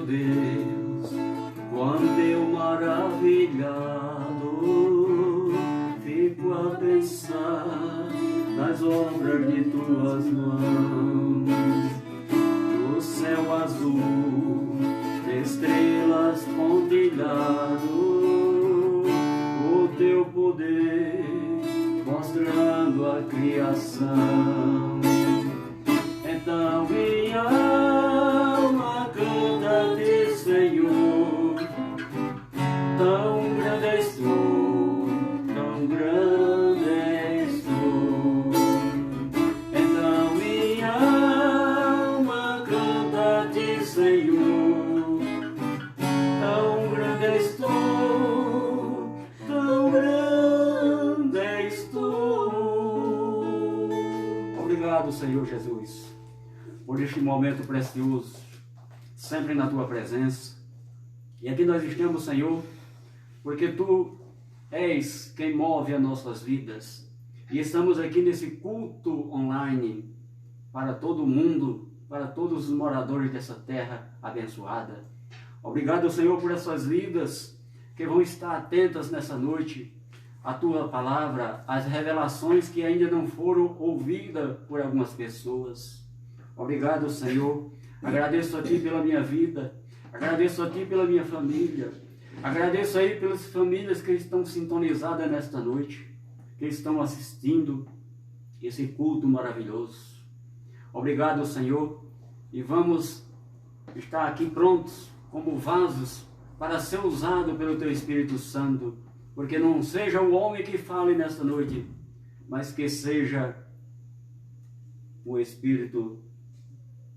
Deus, quando eu maravilhado fico a pensar nas obras de tuas mãos, do céu azul, de estrelas pontilhado, o teu poder mostrando a criação. Então minha alma canta-te, Senhor, tão grande és tu, tão grande és tu. Então minha alma canta-te, Senhor, tão grande és tu, tão grande és tu. Obrigado, Senhor Jesus, por este momento precioso, sempre na Tua presença. E aqui nós estamos, Senhor, porque Tu és quem move as nossas vidas. E estamos aqui nesse culto online para todo mundo, para todos os moradores dessa terra abençoada. Obrigado, Senhor, por essas vidas que vão estar atentas nessa noite à Tua palavra, às revelações que ainda não foram ouvidas por algumas pessoas. Obrigado, Senhor. Agradeço a Ti pela minha vida. Agradeço a Ti pela minha família. Agradeço aí pelas famílias que estão sintonizadas nesta noite, que estão assistindo esse culto maravilhoso. Obrigado, Senhor. E vamos estar aqui prontos como vasos para ser usado pelo Teu Espírito Santo. Porque não seja o homem que fale nesta noite, mas que seja o Espírito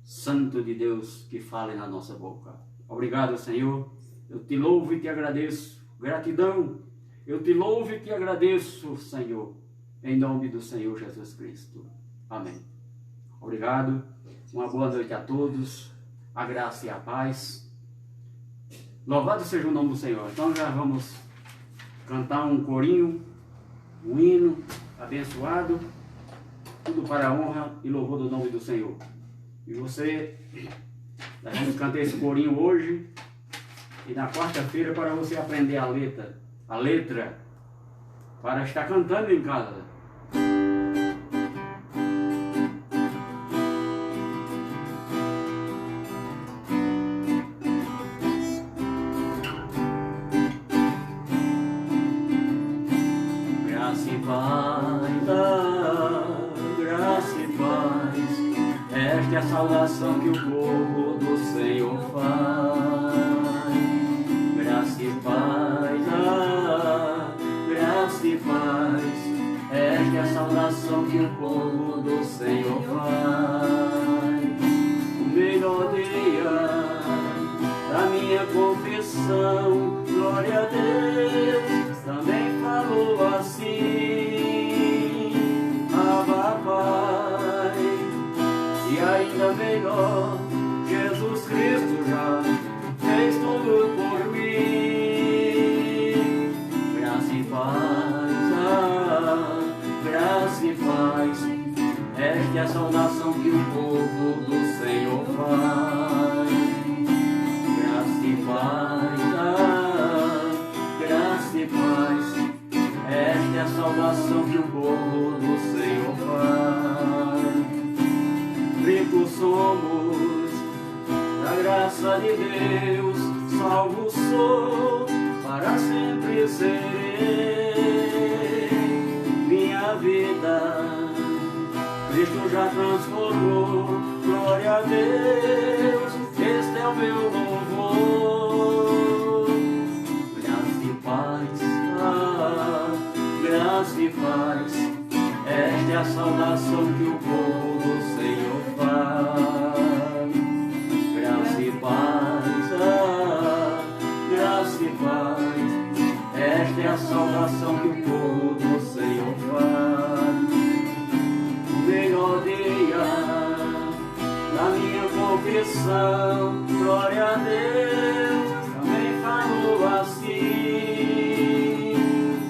Santo de Deus que fale na nossa boca. Obrigado, Senhor. Eu te louvo e te agradeço. Gratidão. Eu te louvo e te agradeço, Senhor, em nome do Senhor Jesus Cristo. Amém. Obrigado. Uma boa noite a todos. A graça e a paz. Louvado seja o nome do Senhor. Então já vamos cantar um corinho, um hino abençoado, tudo para a honra e louvor do nome do Senhor. E você, nós vamos cantar esse corinho hoje e na quarta-feira para você aprender a letra, para estar cantando em casa. Graça e paz, graça e paz, esta é a saudação que o povo do Senhor faz. Graça e paz, graça e paz, esta é a saudação que o povo do Senhor faz. O melhor dia da minha confissão, glória a Deus, também falou assim, Abba Pai. E ainda melhor, Jesus Cristo já fez tudo por mim. Graça e paz, graça e paz, esta é a saudação que o povo do Senhor faz. Graça e paz, graça e paz, esta é a saudação que o povo do Senhor faz. Ricos somos da graça de Deus, salvo sou, para sempre serei. Minha vida Cristo já transformou, glória a Deus, este é o meu louvor. Graça e paz, graça e paz, esta é a saudação que o povo do Senhor faz. Graça e paz, graça e paz, esta é a saudação que o povo do Senhor faz. O melhor dia da minha confissão, glória a Deus, também falou assim,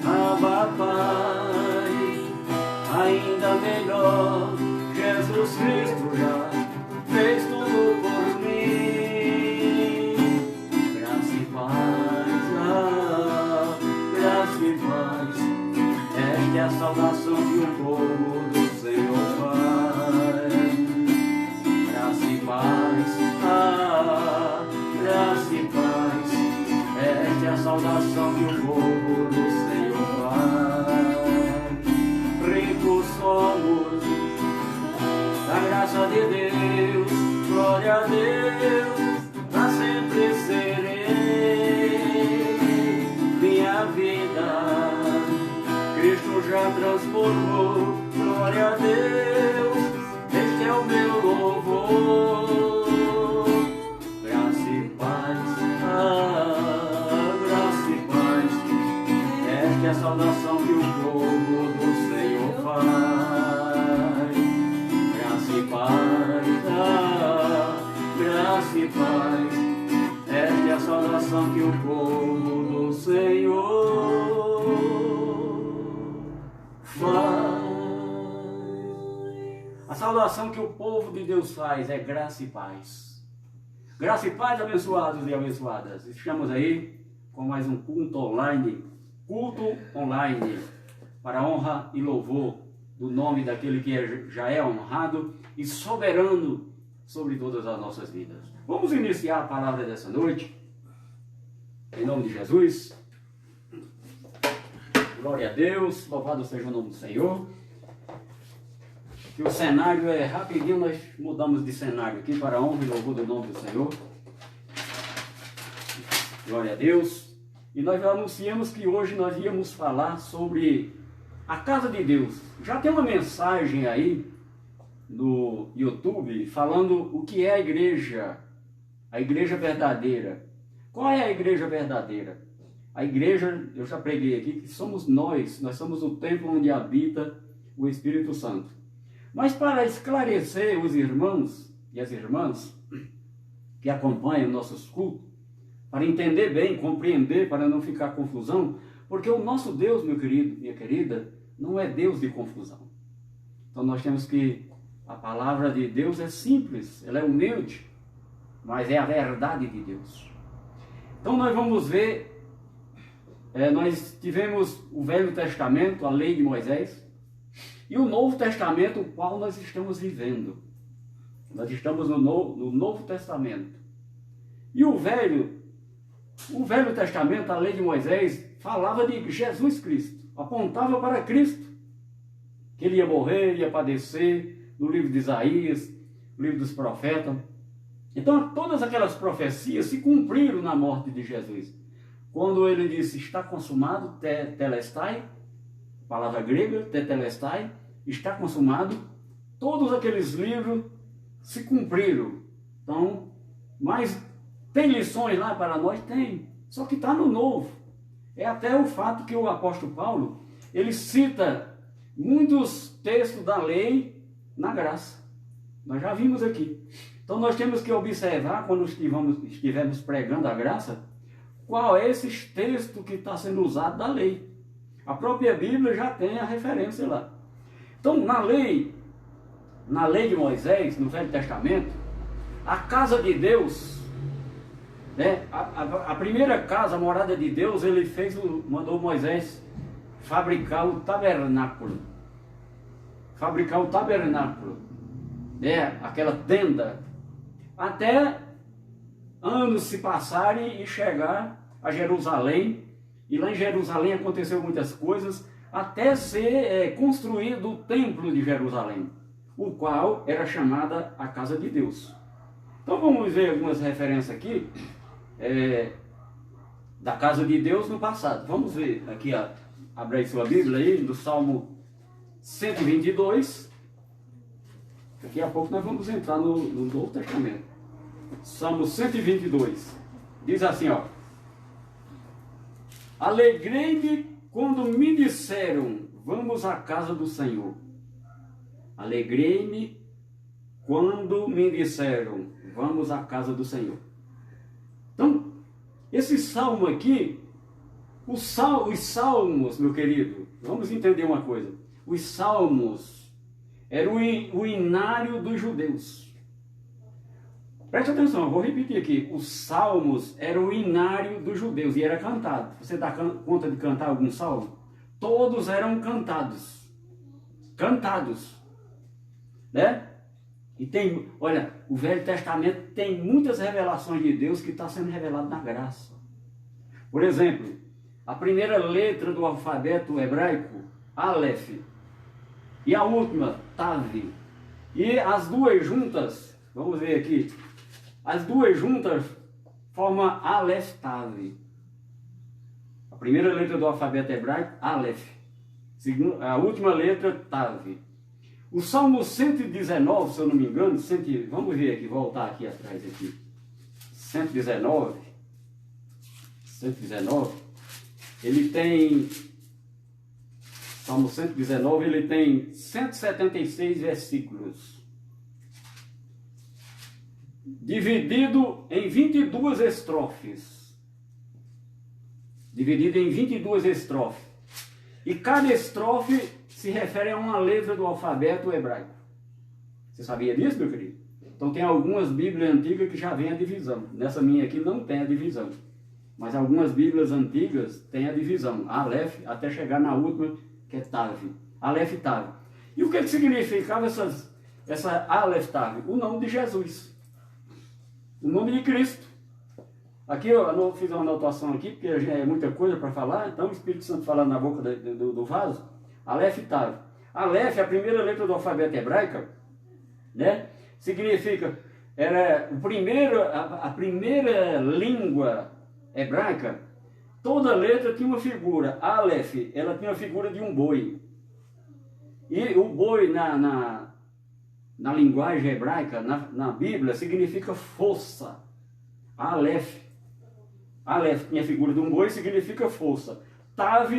Abba Pai. Ainda melhor, Jesus Cristo já fez tudo por mim. saudação que o povo do Senhor faz. Graça e paz, graça e paz, esta é a saudação que o povo do Senhor faz. Ricos somos da graça de Deus, glória a Deus, pra sempre serei. Minha vida Cristo já transformou, glória a Deus, este é o meu louvor. Graça e paz, graça e paz, esta é a saudação que o povo do Senhor faz. Graça e paz, graça e paz, esta é a saudação que o povo do Senhor faz. A saudação que o povo de Deus faz é graça e paz. Graça e paz, abençoados e abençoadas. Estamos aí com mais um culto online para a honra e louvor do nome daquele que já é honrado e soberano sobre todas as nossas vidas. Vamos iniciar a palavra dessa noite, em nome de Jesus. Glória a Deus, louvado seja o nome do Senhor. Que o cenário é rapidinho, nós mudamos de cenário aqui para a honra e louvor do nome do Senhor. Glória a Deus. E nós anunciamos que hoje nós íamos falar sobre a casa de Deus. Já tem uma mensagem aí no YouTube falando o que é a igreja verdadeira. Qual é a igreja verdadeira? A igreja, eu já preguei aqui, que somos nós somos o templo onde habita o Espírito Santo. Mas para esclarecer os irmãos e as irmãs que acompanham nossos cultos, para entender bem, compreender, para não ficar confusão, porque o nosso Deus, meu querido, minha querida, não é Deus de confusão. Então nós temos que, a palavra de Deus é simples, ela é humilde, mas é a verdade de Deus. Então nós vamos ver, nós tivemos o Velho Testamento, a lei de Moisés, e o Novo Testamento, o qual nós estamos vivendo. Nós estamos no Novo Testamento. E o Velho Testamento, a lei de Moisés, falava de Jesus Cristo, apontava para Cristo, que ele ia morrer, ia padecer, no livro de Isaías, no livro dos profetas. Então todas aquelas profecias se cumpriram na morte de Jesus. Quando ele disse, está consumado, tetelestai, palavra grega, tetelestai, está consumado, todos aqueles livros se cumpriram. Então, mas tem lições lá para nós? Tem, só que está no Novo. É até o fato que o apóstolo Paulo, ele cita muitos textos da lei na graça. Nós já vimos aqui. Então nós temos que observar, quando estivermos pregando a graça, qual é esse texto que está sendo usado da lei. A própria Bíblia já tem a referência lá. Então, na lei de Moisés, no Velho Testamento, a casa de Deus, né, a primeira casa, a morada de Deus, ele mandou Moisés fabricar o tabernáculo. Né, aquela tenda, até anos se passarem e chegar a Jerusalém. E lá em Jerusalém aconteceu muitas coisas, até ser construído o templo de Jerusalém, o qual era chamada a casa de Deus. Então vamos ver algumas referências aqui da casa de Deus no passado. Vamos ver aqui, abre aí sua Bíblia aí, do Salmo 122. Daqui a pouco nós vamos entrar no Novo Testamento. Salmo 122. Diz assim, ó. Alegrei-me quando me disseram, vamos à casa do Senhor. Alegrei-me quando me disseram, vamos à casa do Senhor. Então, esse salmo aqui, os salmos, meu querido, vamos entender uma coisa. Os salmos eram o inário dos judeus. Preste atenção, eu vou repetir aqui. Os salmos eram o inário dos judeus e era cantado. Você dá conta de cantar algum salmo? Todos eram cantados. cantados, né? E tem, olha, o Velho Testamento tem muitas revelações de Deus que está sendo revelado na graça. Por exemplo, a primeira letra do alfabeto hebraico, Aleph, e a última, Tav. E as duas juntas, vamos ver aqui, as duas juntas formam Aleph Tav. A primeira letra do alfabeto hebraico, Aleph. A última letra, Tav. O Salmo 119, se eu não me engano, vamos ver aqui, voltar aqui atrás aqui. 119, ele tem, Salmo 119, ele tem 176 versículos. Dividido em 22 estrofes. Dividido em 22 estrofes. E cada estrofe se refere a uma letra do alfabeto hebraico. Você sabia disso, meu querido? Então tem algumas Bíblias antigas que já vem a divisão. Nessa minha aqui não tem a divisão. Mas algumas Bíblias antigas têm a divisão. Aleph, até chegar na última, que é Tav. Aleph Tav. E o que significava essa Aleph Tav? O nome de Jesus. O nome de Cristo. Aqui eu fiz uma anotação aqui, porque já é muita coisa para falar, então o Espírito Santo falando na boca do vaso. Aleph Tav. Aleph, a primeira letra do alfabeto hebraico, né? Significa, era a primeira língua hebraica, toda letra tinha uma figura. Aleph, ela tinha a figura de um boi. E o boi na linguagem hebraica, na Bíblia, significa força. Aleph. Aleph tinha a figura de um boi, significa força. Tav,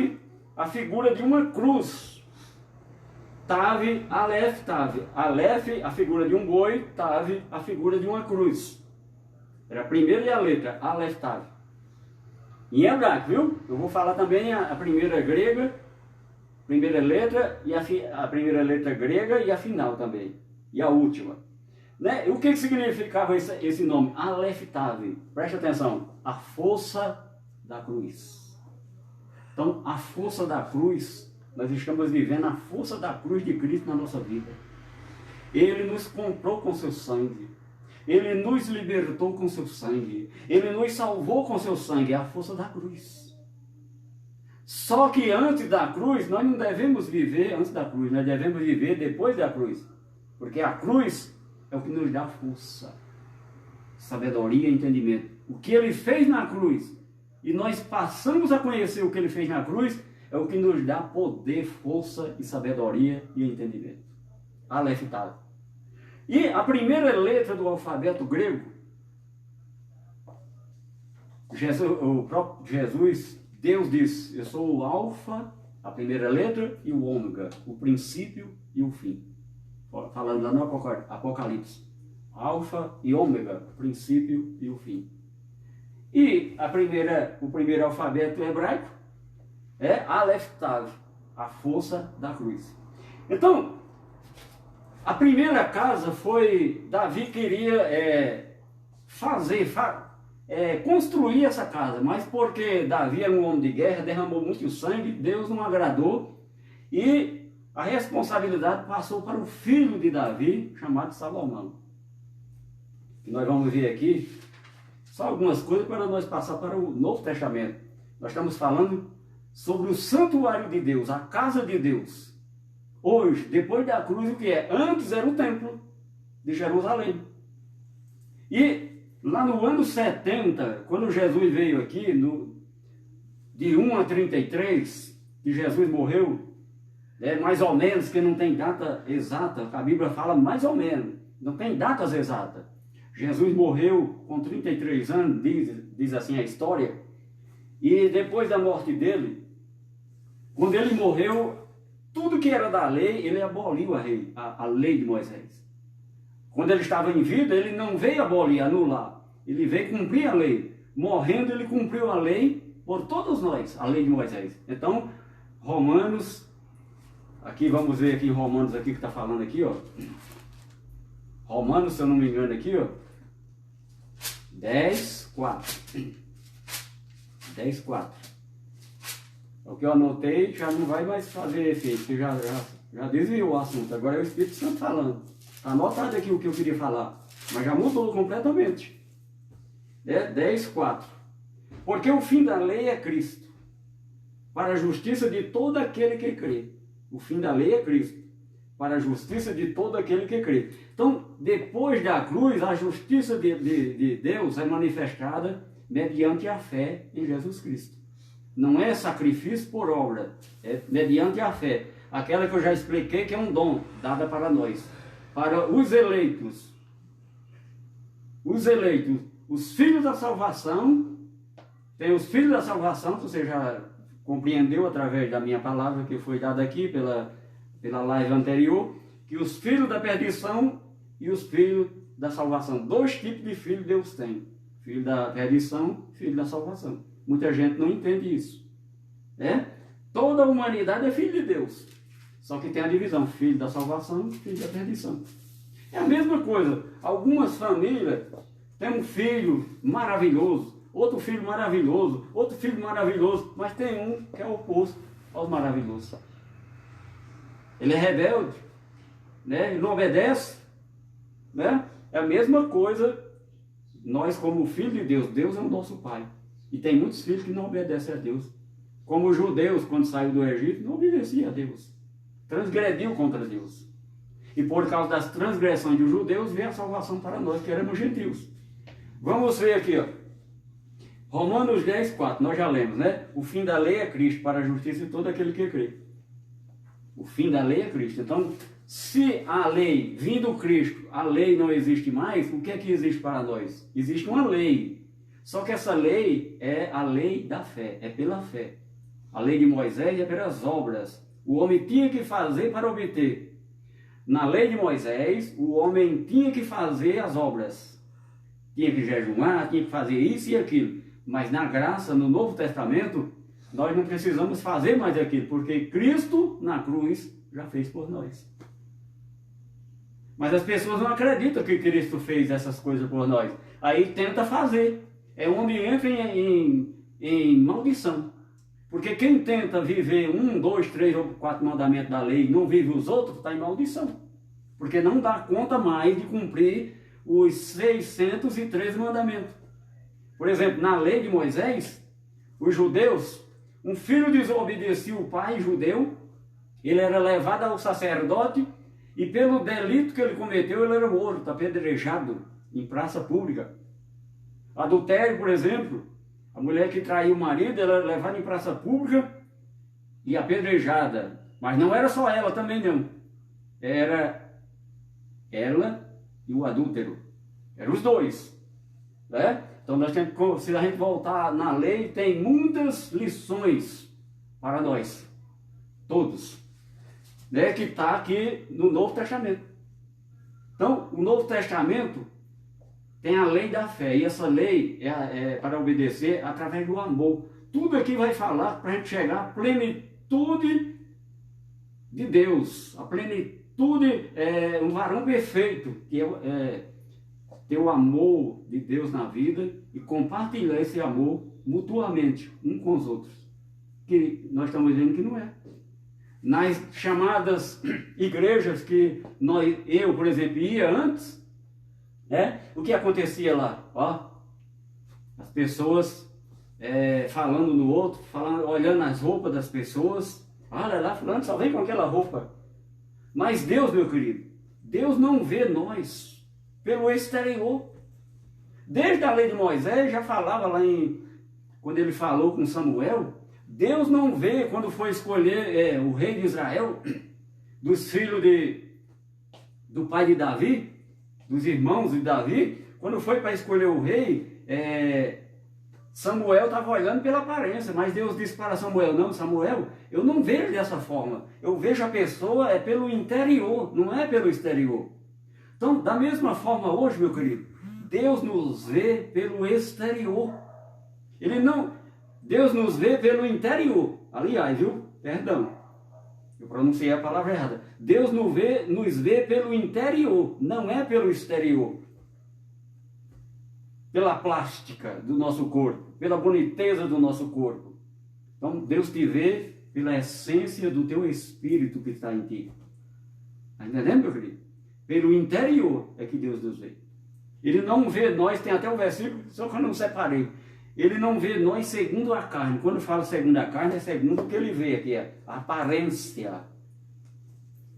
a figura de uma cruz. Tav, Aleph, Tav. Aleph, a figura de um boi. Tav, a figura de uma cruz. Era a primeira e a letra, Aleph, Tav. Em hebraico, viu? Eu vou falar também a primeira grega, primeira letra, e a primeira letra grega e a final também. E a última. Né? O que significava esse nome? Aleph Tav. Preste atenção. A força da cruz. Então, a força da cruz, nós estamos vivendo a força da cruz de Cristo na nossa vida. Ele nos comprou com seu sangue. Ele nos libertou com seu sangue. Ele nos salvou com seu sangue. É a força da cruz. Só que antes da cruz, nós não devemos viver antes da cruz. Nós devemos viver depois da cruz. Porque a cruz é o que nos dá força, sabedoria e entendimento. O que ele fez na cruz, e nós passamos a conhecer o que ele fez na cruz, é o que nos dá poder, força e sabedoria e entendimento. Aleph Tav. E a primeira letra do alfabeto grego, o próprio Jesus, Deus disse, eu sou o alfa, a primeira letra, e o ômega, o princípio e o fim. Falando lá no Apocalipse. Alfa e ômega, o princípio e o fim. E o primeiro alfabeto hebraico é Aleph Tav, a força da cruz. Então, a primeira casa foi, Davi queria construir essa casa, mas porque Davi era um homem de guerra, derramou muito sangue, Deus não agradou, e a responsabilidade passou para o filho de Davi, chamado Salomão. E nós vamos ver aqui só algumas coisas para nós passar para o Novo Testamento. Nós estamos falando sobre o santuário de Deus, a casa de Deus. Hoje, depois da cruz, o que é? Antes era o templo de Jerusalém. E lá no ano 70, quando Jesus veio aqui, de 1 a 33, que Jesus morreu, mais ou menos, que não tem data exata, a Bíblia fala mais ou menos, não tem datas exatas. Jesus morreu com 33 anos, diz assim a história, e depois da morte dele, quando ele morreu, tudo que era da lei, ele aboliu a lei de Moisés. Quando ele estava em vida, ele não veio abolir, anular, ele veio cumprir a lei. Morrendo, ele cumpriu a lei por todos nós, a lei de Moisés. Então, Romanos, aqui vamos ver aqui Romanos aqui que está falando aqui, ó. Romanos, se eu não me engano aqui, ó. 10:4. 10:4. O que eu anotei já não vai mais fazer efeito, porque já Já desviou o assunto, agora é o Espírito Santo falando. Está anotado aqui o que eu queria falar, mas já mudou completamente. 10:4. Porque o fim da lei é Cristo, para a justiça de todo aquele que crê. O fim da lei é Cristo, para a justiça de todo aquele que crê. Então, depois da cruz, a justiça de Deus é manifestada mediante a fé em Jesus Cristo. Não é sacrifício por obra, é mediante a fé. Aquela que eu já expliquei que é um dom dado para nós. Para os eleitos, os filhos da salvação, tem os filhos da salvação, que você já compreendeu através da minha palavra que foi dada aqui pela live anterior, que os filhos da perdição e os filhos da salvação. 2 tipos de filhos Deus tem. Filho da perdição, filho da salvação. Muita gente não entende isso. Toda a humanidade é filho de Deus. Só que tem a divisão, filho da salvação, filho da perdição. É a mesma coisa. Algumas famílias têm um filho maravilhoso, outro filho maravilhoso, outro filho maravilhoso, mas tem um que é o oposto aos maravilhosos. Ele é rebelde, ele não obedece. É a mesma coisa, nós como filho de Deus, Deus é o nosso Pai. E tem muitos filhos que não obedecem a Deus. Como os judeus, quando saíram do Egito, não obedeciam a Deus. Transgrediu contra Deus. E por causa das transgressões dos judeus, veio a salvação para nós, que éramos gentios. Vamos ver aqui, Romanos 10:4, nós já lemos, O fim da lei é Cristo, para a justiça de todo aquele que crê. O fim da lei é Cristo. Então, se a lei, vindo Cristo, a lei não existe mais, o que é que existe para nós? Existe uma lei. Só que essa lei é a lei da fé, é pela fé. A lei de Moisés é pelas obras. O homem tinha que fazer para obter. Na lei de Moisés, o homem tinha que fazer as obras. Tinha que jejuar, tinha que fazer isso e aquilo. Mas na graça, no Novo Testamento, nós não precisamos fazer mais aquilo, porque Cristo na cruz já fez por nós. Mas as pessoas não acreditam que Cristo fez essas coisas por nós. Aí tenta fazer. É onde entra em maldição. Porque quem tenta viver 1, 2, 3 ou 4 mandamentos da lei e não vive os outros, está em maldição. Porque não dá conta mais de cumprir os 613 mandamentos. Por exemplo, na lei de Moisés, os judeus, um filho desobedecia o pai judeu, ele era levado ao sacerdote e pelo delito que ele cometeu, ele era morto, apedrejado em praça pública. Adultério, por exemplo, a mulher que traiu o marido, ela era levada em praça pública e apedrejada. Mas não era só ela também não. Era ela e o adúltero. Eram os dois. Então nós temos que, se a gente voltar na lei, tem muitas lições para nós. Todos. Que está aqui no Novo Testamento. Então, o Novo Testamento tem a lei da fé, e essa lei é para obedecer através do amor. Tudo aqui vai falar para a gente chegar à plenitude de Deus, a plenitude, um varão perfeito, que ter o amor de Deus na vida e compartilhar esse amor mutuamente, um com os outros. Que nós estamos vendo que não é. Nas chamadas igrejas que eu, por exemplo, ia antes, o que acontecia lá? As pessoas falando no outro, olhando as roupas das pessoas. Olha lá, fulano só vem com aquela roupa. Mas Deus, meu querido, Deus não vê nós pelo exterior. Desde a lei de Moisés, já falava lá quando ele falou com Samuel, Deus não vê, quando foi escolher o rei de Israel, dos filhos do pai de Davi, dos irmãos de Davi, quando foi para escolher o rei, Samuel estava olhando pela aparência, mas Deus disse para Samuel, não, Samuel, eu não vejo dessa forma, eu vejo a pessoa pelo interior, não é pelo exterior. Então, da mesma forma hoje, meu querido, Deus nos vê pelo exterior. Deus nos vê pelo interior. Aliás, perdão, eu pronunciei a palavra errada. Deus nos vê pelo interior, não é pelo exterior. Pela plástica do nosso corpo, pela boniteza do nosso corpo. Então, Deus te vê pela essência do teu espírito que está em ti. Está entendendo, meu querido? Pelo interior é que Deus nos vê. Ele não vê nós, tem até um versículo, só que eu não separei. Ele não vê nós segundo a carne. Quando fala segundo a carne, é segundo o que ele vê aqui, é a aparência.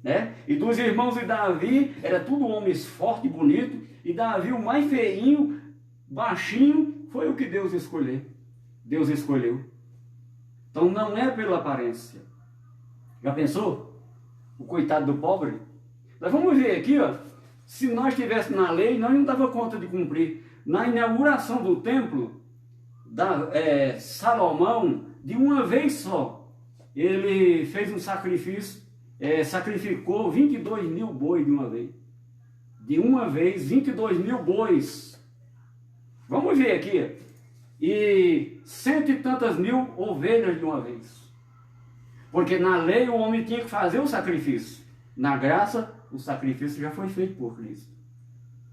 Né? E dos irmãos de Davi, era tudo homens fortes e bonitos, e Davi, o mais feinho, baixinho, foi o que Deus escolheu. Deus escolheu. Então não é pela aparência. Já pensou? O coitado do pobre? Nós vamos ver aqui, ó, se nós estivéssemos na lei, nós não dava conta de cumprir. Na inauguração do templo, Salomão, de uma vez só, ele fez um sacrifício, sacrificou 22 mil bois de uma vez. De uma vez, 22 mil bois. Vamos ver aqui. E 100 e tantas mil ovelhas de uma vez. Porque na lei o homem tinha que fazer o sacrifício. Na graça, o sacrifício já foi feito por Cristo.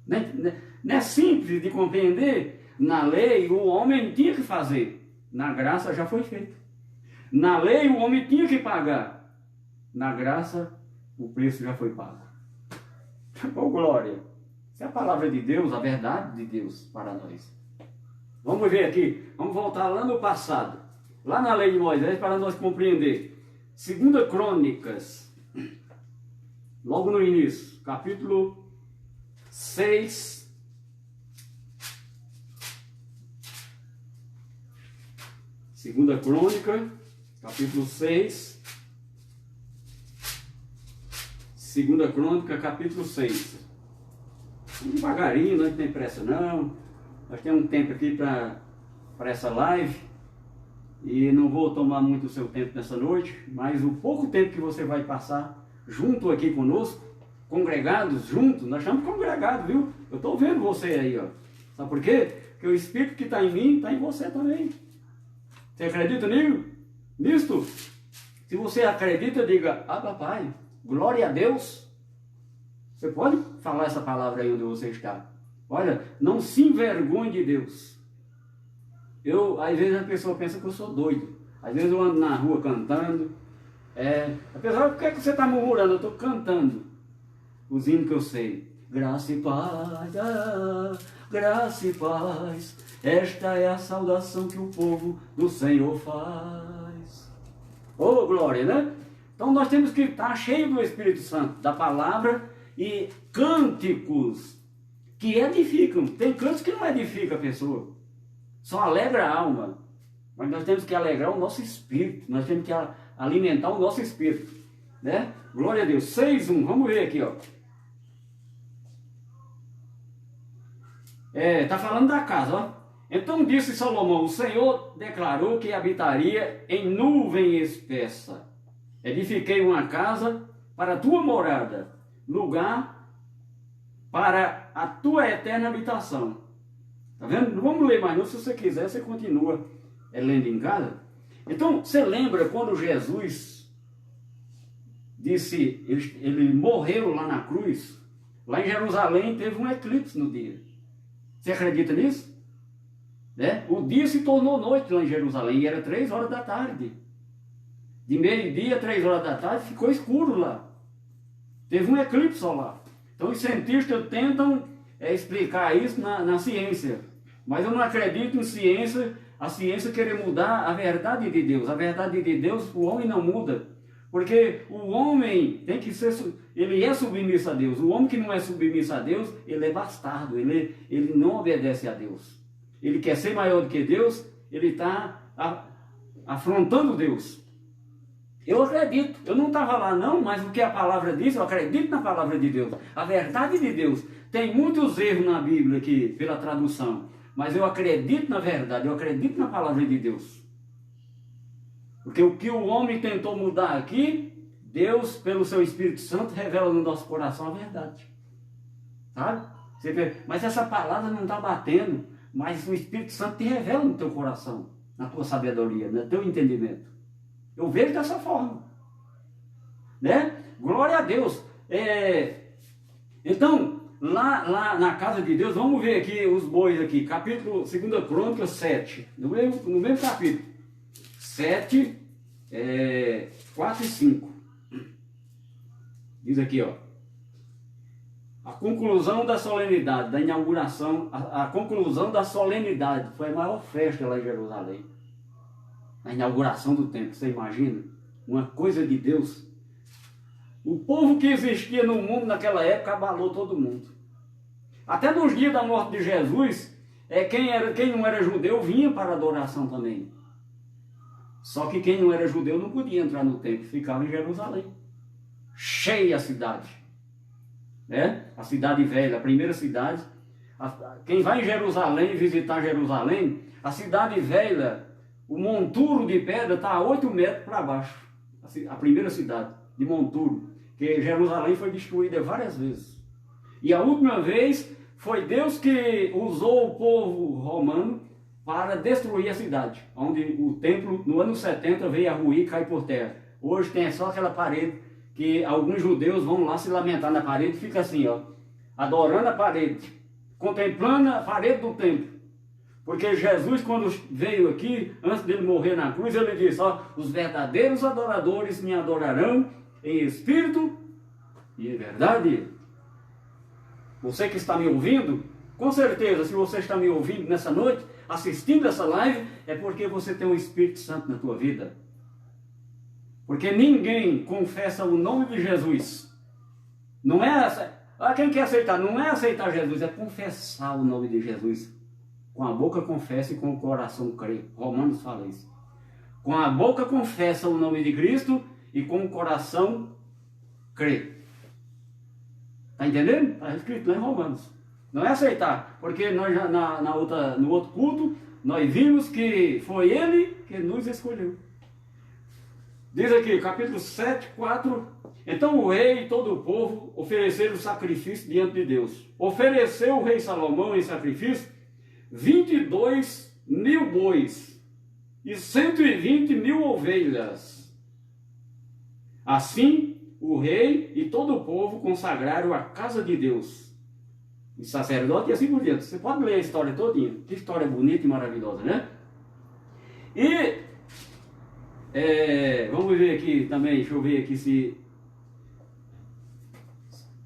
Não é simples de compreender. Na lei o homem tinha que fazer. Na graça já foi feito. Na lei o homem tinha que pagar. Na graça o preço já foi pago. Oh, glória! Essa é a palavra de Deus, a verdade de Deus para nós. Vamos ver aqui, vamos voltar lá no passado, lá na lei de Moisés, para nós compreender. 2 Crônicas, logo no início, capítulo 6. Segunda Crônica, capítulo 6. Segunda Crônica, capítulo 6. Devagarinho, não tem pressa não. Nós temos um tempo aqui para essa live e não vou tomar muito o seu tempo nessa noite, mas o pouco tempo que você vai passar junto aqui conosco, congregados juntos, nós estamos congregados, viu? Eu estou vendo você aí, ó. Sabe por quê? Porque o Espírito que está em mim está em você também. Você acredita nisto? Se você acredita, diga, papai, glória a Deus. Você pode falar essa palavra aí onde você está. Olha, não se envergonhe de Deus. Às vezes a pessoa pensa que eu sou doido. Às vezes eu ando na rua cantando. A pessoa, por que você está murmurando? Eu estou cantando os hinos que eu sei. Graça e paz, graça e paz. Esta é a saudação que o povo do Senhor faz. Oh, glória, né? Então nós temos que estar cheios do Espírito Santo, da palavra e cânticos que edificam. Tem cantos que não edificam a pessoa, só alegra a alma. Mas nós temos que alegrar o nosso espírito, nós temos que alimentar o nosso espírito, né? Glória a Deus. 6:1, vamos ver aqui, ó. Tá falando da casa, ó. Então disse Salomão, o Senhor declarou que habitaria em nuvem espessa. Edifiquei uma casa para a tua morada, lugar para a tua eterna habitação. Tá vendo? Não vamos ler mais não, se você quiser, você continua lendo em casa. Então, você lembra quando Jesus disse, ele morreu lá na cruz, lá em Jerusalém teve um eclipse no dia. Você acredita nisso? O dia se tornou noite lá em Jerusalém, e era 3 horas da tarde. De meio-dia, 3 horas da tarde, ficou escuro lá. Teve um eclipse solar. Então os cientistas tentam explicar isso na ciência. Mas eu não acredito em ciência, a ciência querer mudar a verdade de Deus. A verdade de Deus o homem não muda. Porque o homem tem que ser, ele é submisso a Deus. O homem que não é submisso a Deus, ele é bastardo, ele não obedece a Deus. Ele quer ser maior do que Deus, ele está afrontando Deus. Eu acredito, eu não estava lá não, mas o que a palavra diz, eu acredito na palavra de Deus. A verdade de Deus. Tem muitos erros na Bíblia aqui, pela tradução, mas eu acredito na verdade, eu acredito na palavra de Deus. Porque o que o homem tentou mudar aqui, Deus, pelo seu Espírito Santo, revela no nosso coração a verdade. Sabe? Você vê, mas essa palavra não está batendo, mas o Espírito Santo te revela no teu coração, na tua sabedoria, no teu entendimento. Eu vejo dessa forma, né? Glória a Deus. Então, lá na casa de Deus, vamos ver aqui os bois aqui, capítulo 2 Crônicas 7, no mesmo capítulo, 7, 4 e 5. Diz aqui, ó. A conclusão da solenidade, da inauguração, a conclusão da solenidade, foi a maior festa lá em Jerusalém. A inauguração do templo, você imagina? Uma coisa de Deus. O povo que existia no mundo naquela época abalou todo mundo. Até nos dias da morte de Jesus, quem não era judeu vinha para a adoração também. Só que quem não era judeu não podia entrar no templo, ficava em Jerusalém. Cheia a cidade. Né? A cidade velha, a primeira cidade. Quem vai em Jerusalém, visitar Jerusalém, a cidade velha, o monturo de pedra está a 8 metros para baixo. A primeira cidade de monturo. Que Jerusalém foi destruída várias vezes. E a última vez foi Deus que usou o povo romano para destruir a cidade. Onde o templo, no ano 70, veio a ruir e cai por terra. Hoje tem só aquela parede que alguns judeus vão lá se lamentar na parede, fica assim, ó, adorando a parede, contemplando a parede do templo. Porque Jesus, quando veio aqui, antes dele morrer na cruz, ele disse, ó, os verdadeiros adoradores me adorarão em espírito e em verdade. Você que está me ouvindo, com certeza, se você está me ouvindo nessa noite, assistindo essa live, é porque você tem o Espírito Santo na tua vida. Porque ninguém confessa o nome de Jesus. Não é, quem quer aceitar, não é aceitar Jesus, é confessar o nome de Jesus. Com a boca confessa e com o coração crê. Romanos fala isso. Com a boca confessa o nome de Cristo e com o coração crê. Está entendendo? Está escrito lá em Romanos. Não é aceitar, porque nós no outro culto, nós vimos que foi Ele que nos escolheu. Diz aqui, capítulo 7, 4. Então o rei e todo o povo ofereceram sacrifício diante de Deus. Ofereceu o rei Salomão em sacrifício 22.000 bois e 120.000 ovelhas. Assim, o rei e todo o povo consagraram a casa de Deus. E sacerdote e assim por diante. Você pode ler a história todinha. Que história bonita e maravilhosa, né? E vamos ver aqui também, deixa eu ver aqui se...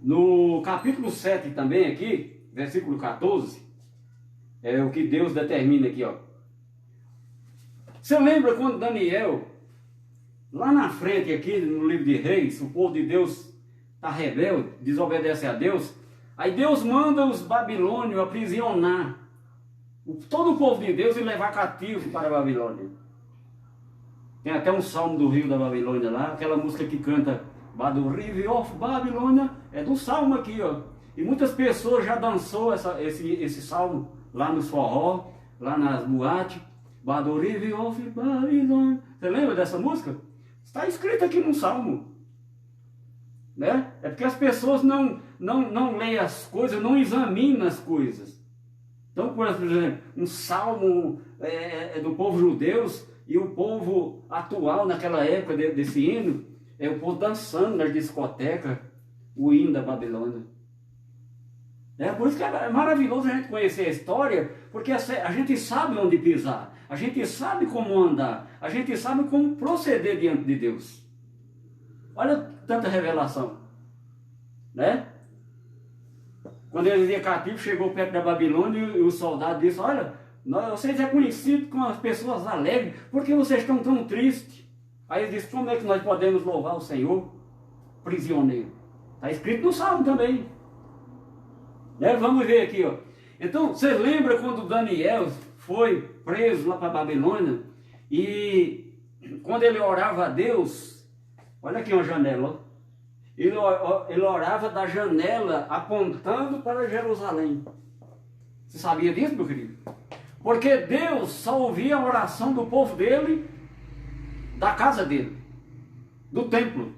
No capítulo 7 também aqui, versículo 14, é o que Deus determina aqui, ó. Você lembra quando Daniel, lá na frente aqui no livro de Reis, o povo de Deus está rebelde, desobedece a Deus, aí Deus manda os babilônios aprisionar todo o povo de Deus e levar cativo para a Babilônia. Tem até um salmo do rio da Babilônia lá, aquela música que canta By the River of Babilônia, é do salmo aqui, ó. E muitas pessoas já dançou esse salmo lá nos forró, lá nas boates. By the River of Babilônia. Você lembra dessa música? Está escrito aqui no salmo. Né? É porque as pessoas não leem as coisas, não examinam as coisas. Então, por exemplo, um salmo do povo judeus e o povo atual naquela época desse hino, é o povo dançando nas discotecas o hino da Babilônia. Por isso que é maravilhoso a gente conhecer a história, porque a gente sabe onde pisar, a gente sabe como andar, a gente sabe como proceder diante de Deus. Olha tanta revelação, né? Quando ele ia cativo, chegou perto da Babilônia e o soldado disse, olha, vocês é conhecido com as pessoas alegres, por que vocês estão tão tristes? Aí ele disse, como é que nós podemos louvar o Senhor? Prisioneiro. Está escrito no Salmo também. Vamos ver aqui, ó. Então, você lembra quando Daniel foi preso lá para a Babilônia? E quando ele orava a Deus, olha aqui uma janela, ó. Ele orava da janela apontando para Jerusalém. Você sabia disso, meu querido? Porque Deus só ouvia a oração do povo dele, da casa dele, do templo.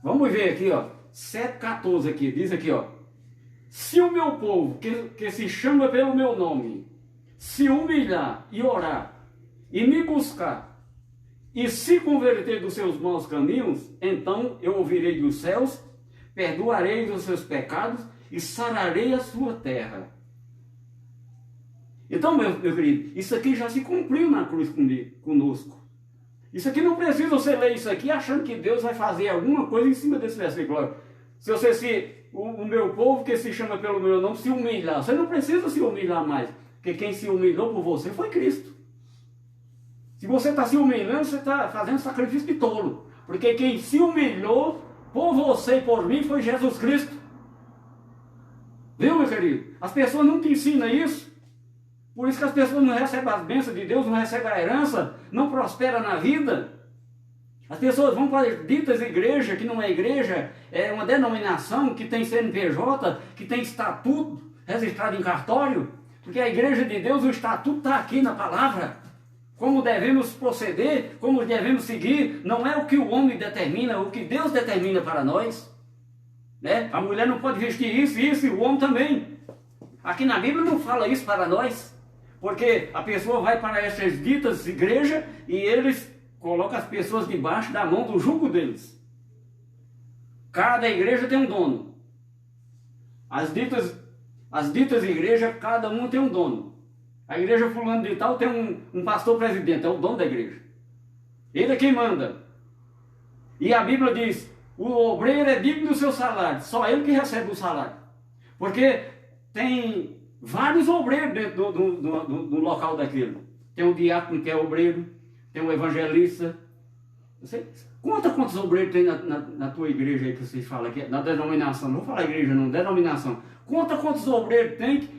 Vamos ver aqui, ó, 7,14 aqui, diz aqui, ó. Se o meu povo, que se chama pelo meu nome, se humilhar e orar, e me buscar, e se converter dos seus maus caminhos, então eu ouvirei dos céus, perdoarei os seus pecados e sararei a sua terra. Então, meu querido, isso aqui já se cumpriu na cruz conosco. Isso aqui não precisa você ler isso aqui achando que Deus vai fazer alguma coisa em cima desse versículo. Se você se o meu povo que se chama pelo meu nome se humilhar. Você não precisa se humilhar mais, porque quem se humilhou por você foi Cristo. Se você está se humilhando, você está fazendo sacrifício de tolo. Porque quem se humilhou por você e por mim foi Jesus Cristo. Viu, meu querido? As pessoas não te ensinam isso. Por isso que as pessoas não recebem as bênçãos de Deus, não recebem a herança, não prosperam na vida. As pessoas vão para ditas igrejas, que não é igreja, é uma denominação que tem CNPJ, que tem estatuto registrado em cartório. Porque a igreja de Deus, o estatuto está aqui na palavra. Como devemos proceder, como devemos seguir, não é o que o homem determina, é o que Deus determina para nós. Né? A mulher não pode vestir isso, e o homem também. Aqui na Bíblia não fala isso para nós. Porque a pessoa vai para essas ditas igrejas e eles colocam as pessoas debaixo da mão do jugo deles. Cada igreja tem um dono. As ditas igrejas, cada uma tem um dono. A igreja fulano de tal tem um pastor presidente, é o dono da igreja. Ele é quem manda. E a Bíblia diz, o obreiro é digno do seu salário, só ele que recebe o salário. Porque tem vários obreiros dentro do local daquilo. Tem um diácono que é obreiro, tem um evangelista. Você conta quantos obreiros tem na tua igreja aí que vocês falam aqui, na denominação. Não vou falar igreja não, denominação. Conta quantos obreiros tem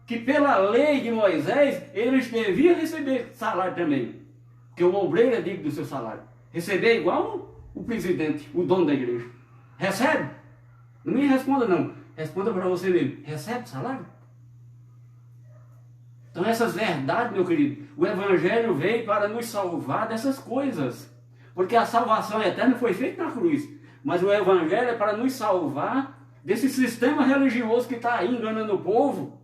que pela lei de Moisés, eles deviam receber salário também. Porque o obreiro é digno do seu salário. Receber igual o presidente, o dono da igreja. Recebe? Não me responda não. Responda para você mesmo. Recebe salário? Então essas verdades, meu querido, o Evangelho veio para nos salvar dessas coisas. Porque a salvação eterna foi feita na cruz. Mas o Evangelho é para nos salvar desse sistema religioso que está aí enganando o povo.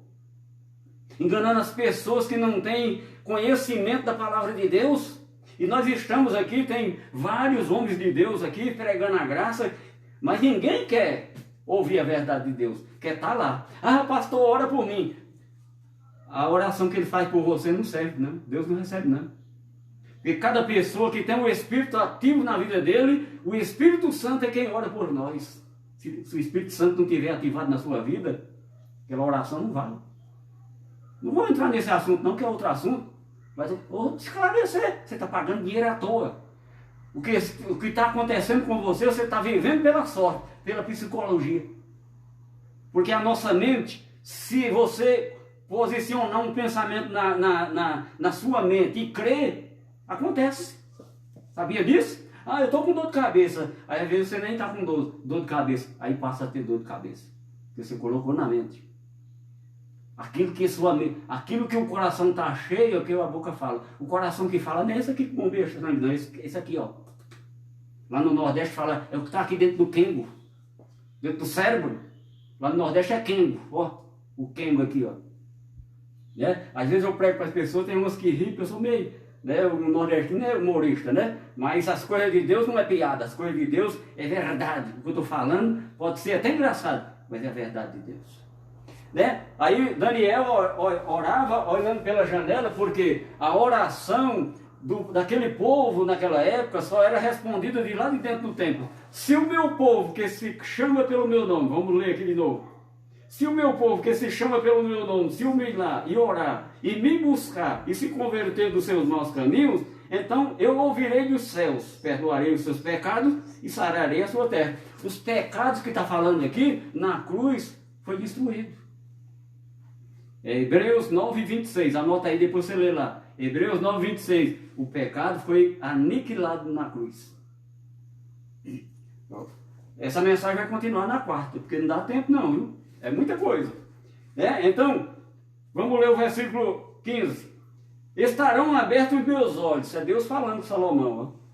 Enganando as pessoas que não têm conhecimento da palavra de Deus. E nós estamos aqui, tem vários homens de Deus aqui pregando a graça. Mas ninguém quer ouvir a verdade de Deus. Quer estar lá. Ah, pastor, ora por mim. A oração que ele faz por você não serve, não. Deus não recebe, não. Porque cada pessoa que tem o Espírito ativo na vida dele, o Espírito Santo é quem ora por nós. Se o Espírito Santo não estiver ativado na sua vida, aquela oração não vale. Não vou entrar nesse assunto não, que é outro assunto. Mas eu vou esclarecer. Você está pagando dinheiro à toa. O que está acontecendo com você, você está vivendo pela sorte, pela psicologia. Porque a nossa mente, se você posicionar um pensamento na sua mente e crer, acontece. Sabia disso? Ah, eu estou com dor de cabeça. Aí às vezes você nem está com dor de cabeça. Aí passa a ter dor de cabeça. Porque você colocou na mente. Aquilo que o coração está cheio, é o que a boca fala. O coração que fala não é esse aqui que bombeia sangue, não. Esse aqui, ó. Lá no Nordeste fala, é o que está aqui dentro do quengo. Dentro do cérebro. Lá no Nordeste é quengo. Ó, o quengo aqui, ó. Né? Às vezes eu prego para as pessoas, tem umas que riem, porque eu sou meio, né? O nordestino é humorista, né? Mas as coisas de Deus não é piada, as coisas de Deus é verdade. O que eu estou falando pode ser até engraçado, mas é a verdade de Deus. Né? Aí Daniel orava olhando pela janela, porque a oração daquele povo naquela época só era respondida de lá de dentro do templo. Se o meu povo, que se chama pelo meu nome, vamos ler aqui de novo. Se o meu povo, que se chama pelo meu nome, se humilhar e orar, e me buscar, e se converter dos seus maus caminhos, então eu ouvirei dos céus, perdoarei os seus pecados e sararei a sua terra. Os pecados que está falando aqui, na cruz, foi destruído. É Hebreus 9, 26, anota aí, depois você lê lá. Hebreus 9, 26, o pecado foi aniquilado na cruz. Essa mensagem vai continuar na quarta, porque não dá tempo não, viu? É muita coisa. Né? Então, vamos ler o versículo 15. Estarão abertos os meus olhos. Isso é Deus falando com Salomão. Ó.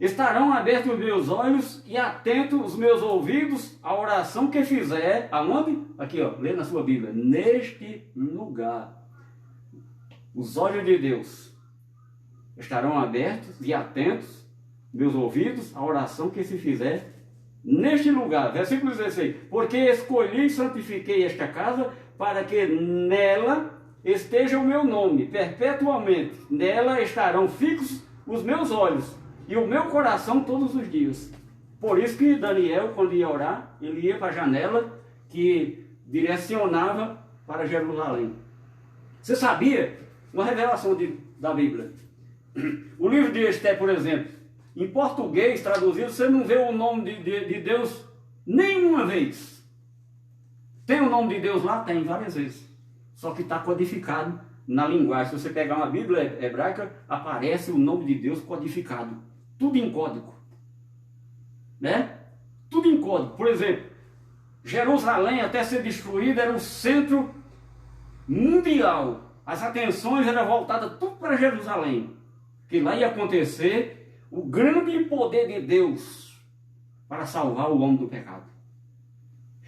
Estarão abertos os meus olhos e atentos os meus ouvidos à oração que fizer. Aonde? Aqui, ó, lê na sua Bíblia. Neste lugar. Os olhos de Deus estarão abertos e atentos meus ouvidos à oração que se fizer neste lugar. Versículo 16. Porque escolhi e santifiquei esta casa para que nela esteja o meu nome perpetuamente. Nela estarão fixos os meus olhos e o meu coração todos os dias. Por isso que Daniel, quando ia orar, ele ia para a janela que direcionava para Jerusalém. Você sabia? Uma revelação da Bíblia. O livro de Esther, por exemplo, em português traduzido, você não vê o nome de Deus nenhuma vez. Tem o nome de Deus lá? Tem, várias vezes. Só que está codificado na linguagem. Se você pegar uma Bíblia hebraica, aparece o nome de Deus codificado. Tudo em código. Né? Tudo em código. Por exemplo, Jerusalém, até ser destruída, era o centro mundial. As atenções eram voltadas tudo para Jerusalém. Que lá ia acontecer o grande poder de Deus para salvar o homem do pecado.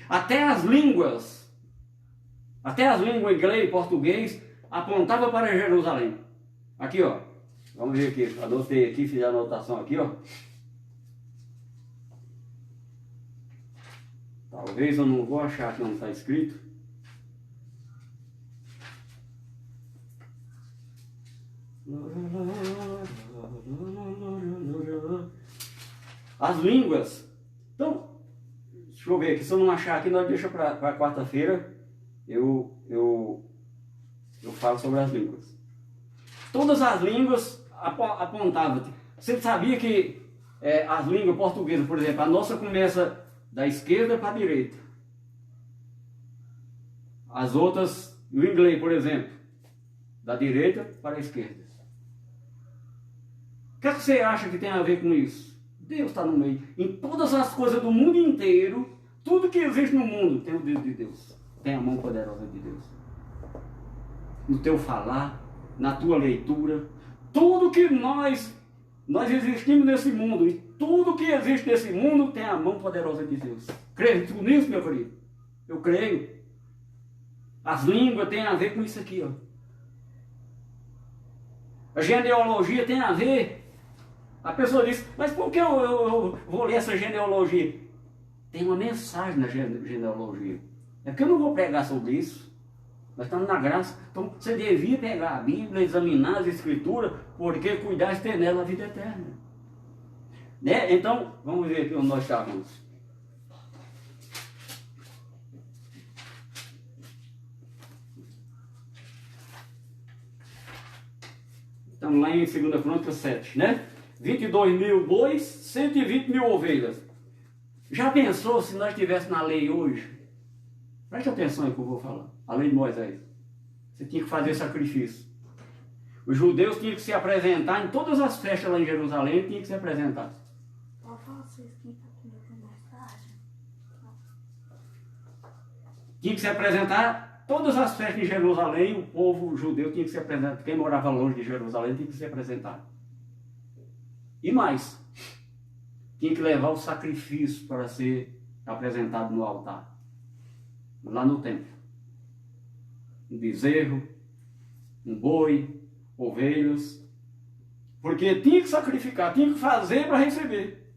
Até as línguas inglês e português, apontavam para Jerusalém. Aqui, ó. Vamos ver aqui. Anotei aqui, fiz a anotação aqui, ó. Talvez eu não vou achar aqui onde está escrito. As línguas. Então, deixa eu ver aqui. Se eu não achar aqui, nós deixamos para quarta-feira. Eu falo sobre as línguas. Todas as línguas apontavam. Você sabia que as línguas portuguesas, por exemplo, a nossa começa da esquerda para a direita. As outras, o inglês, por exemplo, da direita para a esquerda. O que você acha que tem a ver com isso? Deus está no meio. Em todas as coisas do mundo inteiro, tudo que existe no mundo tem o dedo de Deus. Tem a mão poderosa de Deus. No teu falar, na tua leitura, tudo que nós existimos nesse mundo, e tudo que existe nesse mundo tem a mão poderosa de Deus. Creio nisso, meu querido? Eu creio. As línguas têm a ver com isso aqui, ó. A genealogia tem a ver. A pessoa diz, mas por que eu vou ler essa genealogia? Tem uma mensagem na genealogia. É porque eu não vou pregar sobre isso. Nós estamos na graça. Então você devia pegar a Bíblia, examinar as Escrituras, porque cuidar de ter nela a vida eterna. Né? Então, vamos ver aqui onde nós estávamos. Estamos lá em 2 Crônicas 7, né? 22 mil bois, 120 mil ovelhas. Já pensou se nós estivéssemos na lei hoje? Preste atenção no que eu vou falar. A lei de Moisés. Você tinha que fazer sacrifício. Os judeus tinham que se apresentar em todas as festas lá em Jerusalém, tinham que se apresentar. Tinha que se apresentar todas as festas em Jerusalém, o povo judeu tinha que se apresentar. Quem morava longe de Jerusalém tinha que se apresentar. E mais, tinha que levar o sacrifício para ser apresentado no altar, lá no templo. Um bezerro, um boi, ovelhas, porque tinha que sacrificar, tinha que fazer para receber.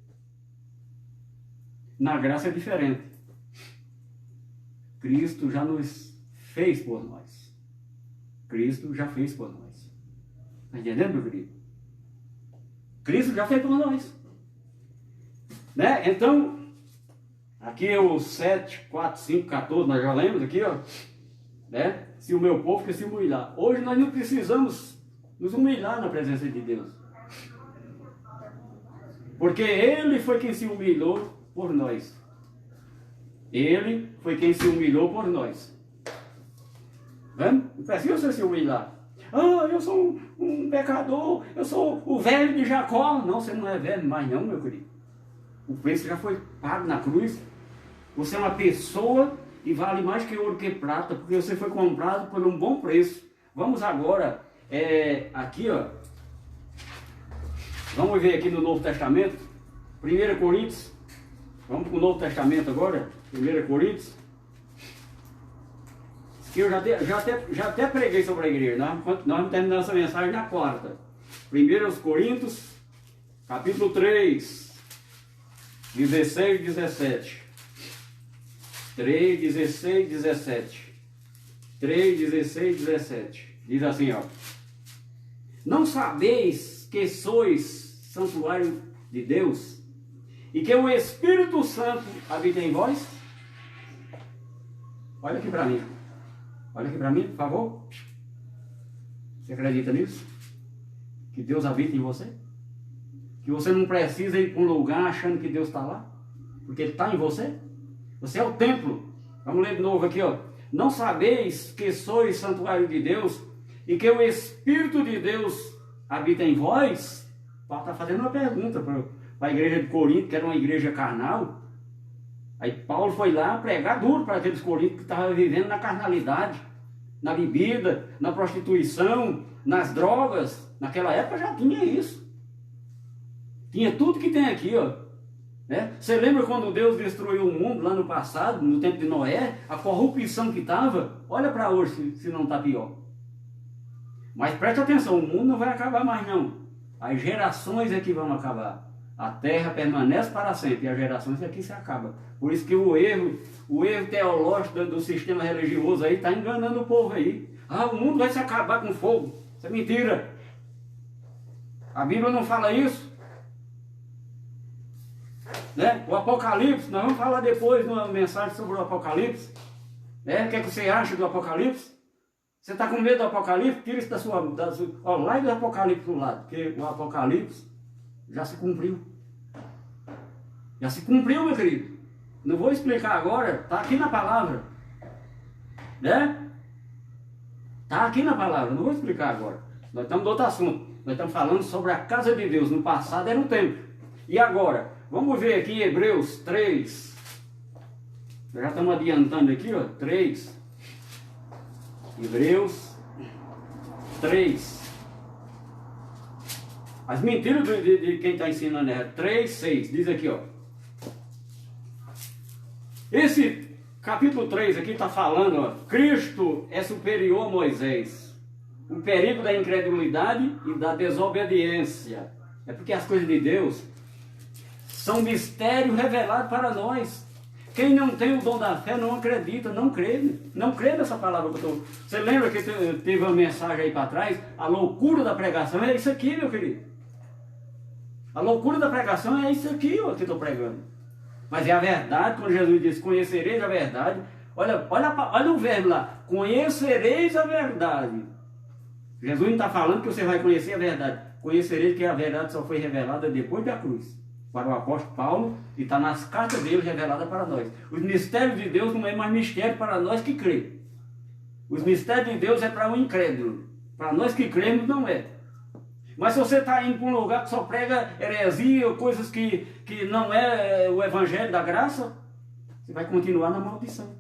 Na graça é diferente. Cristo já nos fez por nós. Cristo já fez por nós. Está entendendo, meu querido? Cristo já fez por nós. Né? Então, aqui é o 7, 4, 5, 14, nós já lemos aqui, ó. Né? Se o meu povo quer se humilhar. Hoje nós não precisamos nos humilhar na presença de Deus. Porque Ele foi quem se humilhou por nós. Ele foi quem se humilhou por nós. Vamos? Não precisa você se humilhar. Ah, eu sou um pecador, eu sou o velho de Jacó. Não, você não é velho mais não, meu querido. O preço já foi pago na cruz. Você é uma pessoa e vale mais que ouro que prata, porque você foi comprado por um bom preço. Vamos agora, aqui ó, vamos ver aqui no Novo Testamento, 1 Coríntios, vamos para o Novo Testamento agora, 1 Coríntios, que eu já até preguei sobre a igreja, nós vamos terminar essa mensagem na quarta. 1 Coríntios, capítulo 3, 16 e 17. 3, 16, 17. 3, 16, 17. Diz assim, ó. Não sabeis que sois santuário de Deus e que o Espírito Santo habita em vós? Olha aqui para mim. Olha aqui para mim, por favor. Você acredita nisso? Que Deus habita em você? Que você não precisa ir para um lugar achando que Deus está lá? Porque Ele está em você? Você é o templo. Vamos ler de novo aqui, ó. Não sabeis que sois santuário de Deus e que o Espírito de Deus habita em vós? Paulo está fazendo uma pergunta para a igreja de Corinto, que era uma igreja carnal. Aí Paulo foi lá pregar duro para aqueles coríntios que estavam vivendo na carnalidade, na bebida, na prostituição, nas drogas. Naquela época já tinha isso. Tinha tudo que tem aqui, ó. Né? Você lembra quando Deus destruiu o mundo lá no passado, no tempo de Noé? A corrupção que estava? Olha para hoje se não está pior. Mas preste atenção, o mundo não vai acabar mais não. As gerações é que vão acabar. A terra permanece para sempre e as gerações é que se acaba. Por isso que o erro teológico do sistema religioso aí está enganando o povo aí. Ah, o mundo vai se acabar com fogo. Isso é mentira. A Bíblia não fala isso. Né? O Apocalipse, nós vamos falar depois numa mensagem sobre o Apocalipse. Né? O que é que você acha do Apocalipse? Você está com medo do Apocalipse? Tira isso da sua... Ó, lá do Apocalipse do lado, porque o Apocalipse já se cumpriu. Já se cumpriu, meu querido. Não vou explicar agora, está aqui na palavra. Né? Está aqui na palavra, não vou explicar agora. Nós estamos em outro assunto. Nós estamos falando sobre a casa de Deus. No passado era um templo. E agora? Vamos ver aqui em Hebreus 3. Já estamos adiantando aqui, ó. 3. Hebreus 3. As mentiras de quem está ensinando é 3, 6. Diz aqui, ó. Esse capítulo 3 aqui está falando, ó. Cristo é superior a Moisés. O perigo da incredulidade e da desobediência. É porque as coisas de Deus são mistério revelado para nós. Quem não tem o dom da fé não acredita, não crê. Não crê nessa palavra que eu estou... Você lembra que teve uma mensagem aí para trás? A loucura da pregação é isso aqui, meu querido. A loucura da pregação é isso aqui, ó, que eu estou pregando. Mas é a verdade, quando Jesus diz, conhecereis a verdade. Olha o verbo lá, conhecereis a verdade. Jesus não está falando que você vai conhecer a verdade. Conhecereis que a verdade só foi revelada depois da cruz. Para o apóstolo Paulo, e está nas cartas dele revelada para nós. Os mistérios de Deus não é mais mistério para nós que crê. Os mistérios de Deus é para o incrédulo. Para nós que cremos não é. Mas se você está indo para um lugar que só prega heresia, coisas que não é o evangelho da graça, você vai continuar na maldição.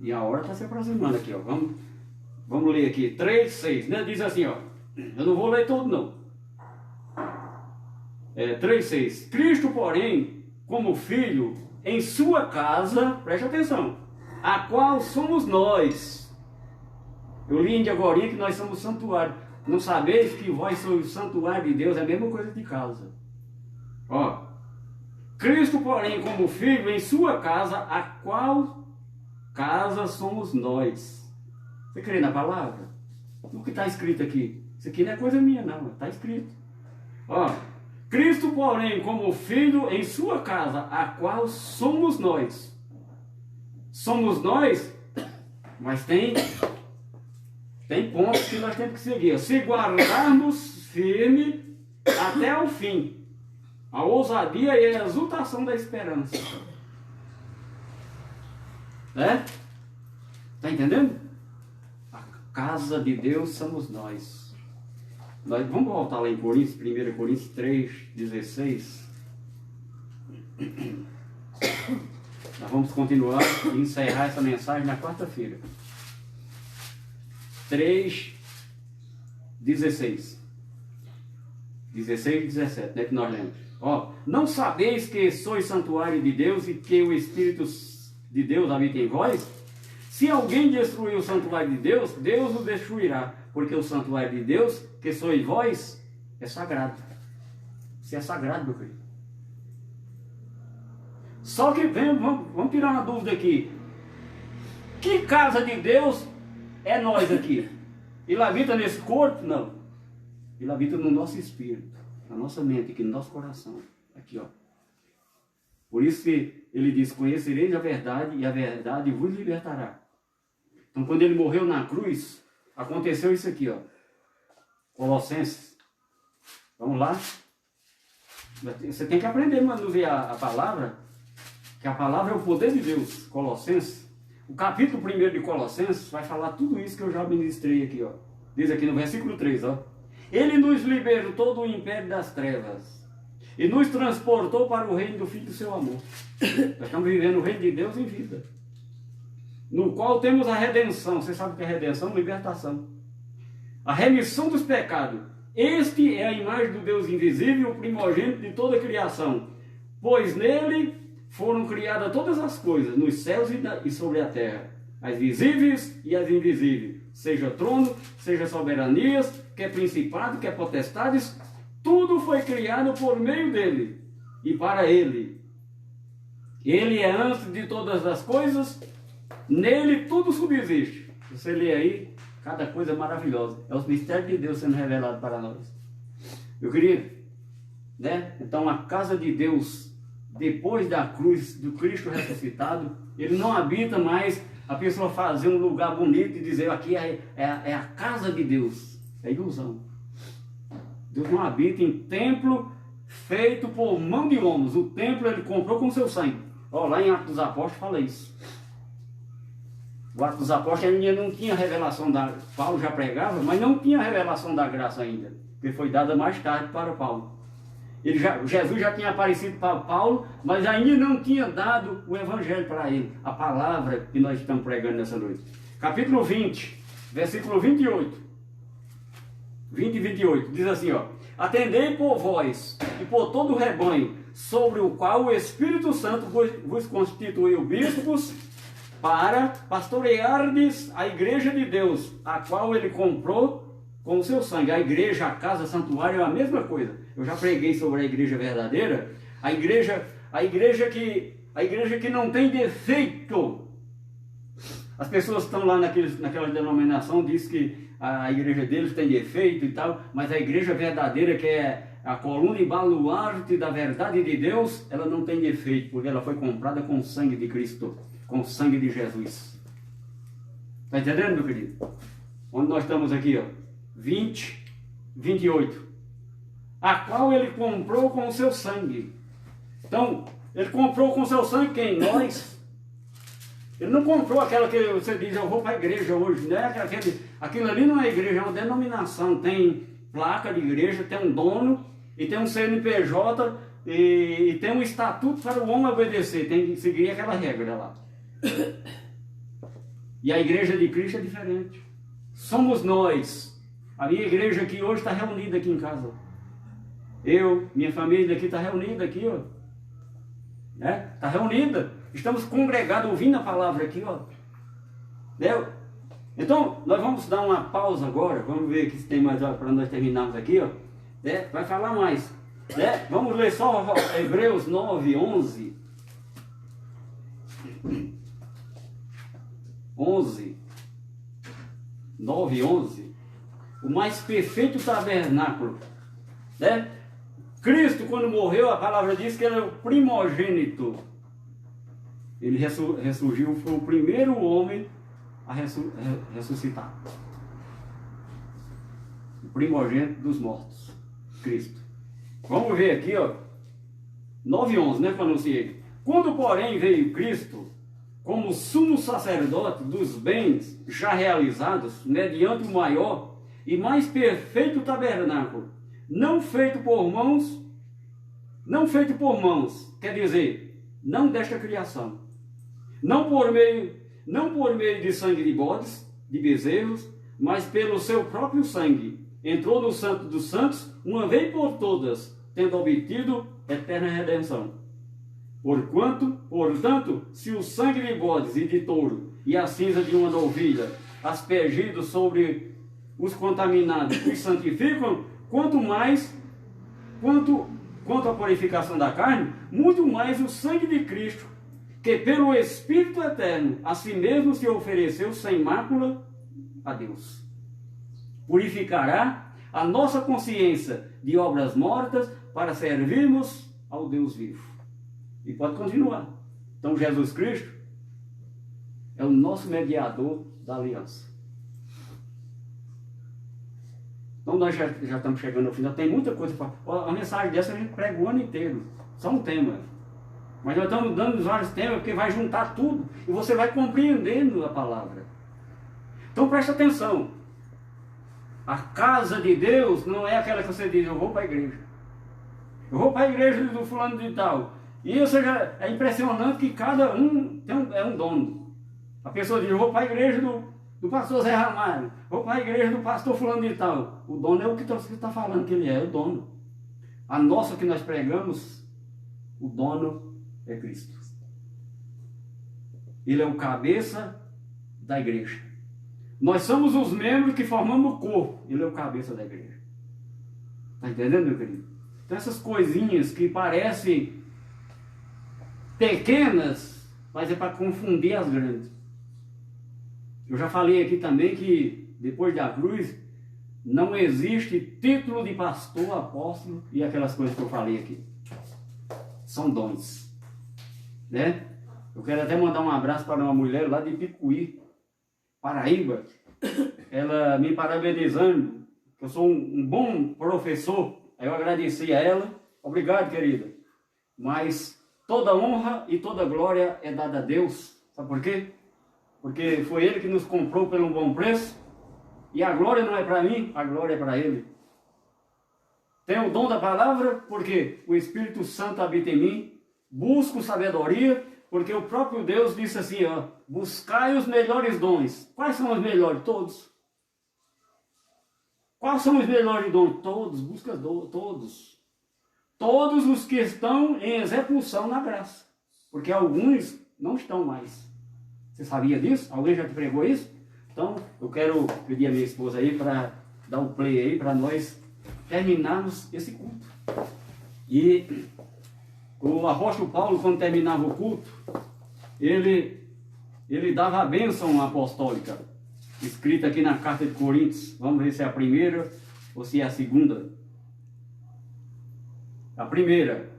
E a hora está se aproximando aqui, ó. Vamos ler aqui, 3, 6, né? Diz assim, ó. Eu não vou ler tudo não. 3, 6. Cristo, porém, como filho, em sua casa, preste atenção, a qual somos nós. Eu li em agorinha que nós somos santuário. Não sabeis que vós sois o santuário de Deus? É a mesma coisa de casa. Ó. Cristo, porém, como filho, em sua casa, a qual casa somos nós. Você crê na palavra? O que está escrito aqui? Isso aqui não é coisa minha, não. Está escrito. Ó. Cristo, porém, como filho em sua casa, a qual somos nós. Somos nós, mas tem pontos que nós temos que seguir. Se guardarmos firme até o fim, a ousadia e a exultação da esperança. Está entendendo? A casa de Deus somos nós. Vamos voltar lá em Coríntios, 1 Coríntios 3, 16. Nós vamos continuar e encerrar essa mensagem na quarta-feira. 3, 16. 16 e 17, né, que nós lemos. Ó, não sabeis que sois santuário de Deus e que o Espírito de Deus habita em vós? Se alguém destruir o santuário de Deus, Deus o destruirá. Porque o santuário de Deus, que sois vós, é sagrado. Você é sagrado, meu querido. Só que vamos tirar uma dúvida aqui. Que casa de Deus é nós aqui? Ele habita nesse corpo? Não. Ele habita no nosso espírito, na nossa mente, aqui no nosso coração. Aqui, ó. Por isso que ele diz, conhecereis a verdade e a verdade vos libertará. Então, quando ele morreu na cruz, aconteceu isso aqui, ó. Colossenses. Vamos lá. Você tem que aprender a manusear a palavra, que a palavra é o poder de Deus. Colossenses. O capítulo 1 de Colossenses vai falar tudo isso que eu já ministrei aqui, ó. Diz aqui no versículo 3, ó. Ele nos libertou do império das trevas e nos transportou para o reino do Filho do seu amor. Nós estamos vivendo o reino de Deus em vida, no qual temos a redenção. Você sabe o que é redenção? Libertação. A remissão dos pecados. Este é a imagem do Deus invisível, o primogênito de toda a criação. Pois nele foram criadas todas as coisas, nos céus e sobre a terra, as visíveis e as invisíveis. Seja trono, seja soberanias, quer principado, quer potestades, tudo foi criado por meio dele e para ele. Ele é antes de todas as coisas, nele tudo subsiste. Você lê aí, cada coisa maravilhosa. É os mistérios de Deus sendo revelados para nós. Meu querido, né? Então a casa de Deus, depois da cruz do Cristo ressuscitado, ele não habita mais a pessoa fazer um lugar bonito e dizer aqui é a casa de Deus. É ilusão. Deus não habita em templo feito por mão de homens. O templo ele comprou com seu sangue. Ó, lá em Atos dos Apóstolos fala isso. O Atos dos Apóstolos ainda não tinha revelação da... Paulo já pregava, mas não tinha revelação da graça ainda, que foi dada mais tarde para Paulo. Jesus já tinha aparecido para Paulo, mas ainda não tinha dado o evangelho para ele, a palavra que nós estamos pregando nessa noite. Capítulo 20, versículo 28. 20 e 28, diz assim, ó. Atendei por vós e por todo o rebanho, sobre o qual o Espírito Santo vos constituiu bispos, para pastoreardes a igreja de Deus, a qual ele comprou com o seu sangue. A igreja, a casa, santuário é a mesma coisa. Eu já preguei sobre a igreja verdadeira, a igreja que não tem defeito. As pessoas estão lá naquela denominação, diz que a igreja deles tem defeito e tal, mas a igreja verdadeira, que é a coluna e baluarte da verdade de Deus, ela não tem defeito, porque ela foi comprada com o sangue de Cristo, com o sangue de Jesus. Está entendendo, meu querido? Onde nós estamos aqui, ó, 20, 28. A qual ele comprou com o seu sangue. Então, ele comprou com o seu sangue quem? Nós. Ele não comprou aquela que você diz, eu vou para a igreja hoje, né? Aquilo ali não é igreja, é uma denominação. Tem placa de igreja, tem um dono, e tem um CNPJ, e tem um estatuto para o homem obedecer. Tem que seguir aquela regra lá. E a igreja de Cristo é diferente. Somos nós. A minha igreja aqui hoje está reunida aqui em casa. Eu, minha família aqui está reunida aqui, ó. Né? Está reunida. Estamos congregados ouvindo a palavra aqui, ó. Entendeu? Então, nós vamos dar uma pausa agora. Vamos ver aqui se tem mais hora para nós terminarmos aqui, ó. Né? Vai falar mais. Né? Vamos ler só Hebreus 9, 11. 9, 11. O mais perfeito tabernáculo. Né? Cristo, quando morreu, a palavra diz que ele é o primogênito. Ele ressurgiu, foi o primeiro homem a ressuscitar. O primogênito dos mortos. Cristo. Vamos ver aqui, ó. 9:11, né, que eu anunciei. Quando, porém, veio Cristo, como sumo sacerdote dos bens já realizados, mediante o maior e mais perfeito tabernáculo, não feito por mãos, quer dizer, não desta criação, não por meio de sangue de bodes, de bezerros, mas pelo seu próprio sangue, entrou no Santo dos Santos, uma vez por todas, tendo obtido eterna redenção. Portanto, se o sangue de bodes e de touro e a cinza de uma novilha, aspergidos sobre os contaminados, os santificam, quanto à purificação da carne, muito mais o sangue de Cristo, que pelo Espírito Eterno a si mesmo se ofereceu sem mácula a Deus, purificará a nossa consciência de obras mortas para servirmos ao Deus vivo. E pode continuar. Então Jesus Cristo é o nosso mediador da aliança. Então nós já estamos chegando ao final. Tem muita coisa para... A mensagem dessa a gente prega o ano inteiro. Só um tema. Mas nós estamos dando vários temas, porque vai juntar tudo. E você vai compreendendo a palavra. Então presta atenção. A casa de Deus não é aquela que você diz, eu vou para a igreja. Eu vou para a igreja do fulano de tal. E isso já é impressionante que cada um é um dono. A pessoa diz, eu vou para a igreja do pastor Zé Ramalho. Vou para a igreja do pastor fulano de tal. O dono é o que você está falando que ele é o dono. A nossa que nós pregamos, o dono é Cristo. Ele é o cabeça da igreja. Nós somos os membros que formamos o corpo. Ele é o cabeça da igreja. Está entendendo, meu querido? Então essas coisinhas que parecem pequenas, mas é para confundir as grandes. Eu já falei aqui também que depois da cruz não existe título de pastor, apóstolo e aquelas coisas que eu falei aqui. São dons. Né? Eu quero até mandar um abraço para uma mulher lá de Picuí, Paraíba. Ela me parabenizando, que eu sou um bom professor. Aí eu agradeci a ela. Obrigado, querida. Mas toda honra e toda glória é dada a Deus. Sabe por quê? Porque foi Ele que nos comprou pelo bom preço. E a glória não é para mim, a glória é para Ele. Tenho o dom da palavra, porque o Espírito Santo habita em mim. Busco sabedoria, porque o próprio Deus disse assim, ó, buscai os melhores dons. Quais são os melhores? Todos. Quais são os melhores dons? Todos, busca todos. Todos os que estão em execução na graça. Porque alguns não estão mais. Você sabia disso? Alguém já te pregou isso? Então, eu quero pedir a minha esposa aí para dar um play aí, para nós terminarmos esse culto. E o apóstolo Paulo, quando terminava o culto, ele dava a bênção apostólica, escrita aqui na carta de Coríntios. Vamos ver se é a primeira ou se é a segunda. A primeira.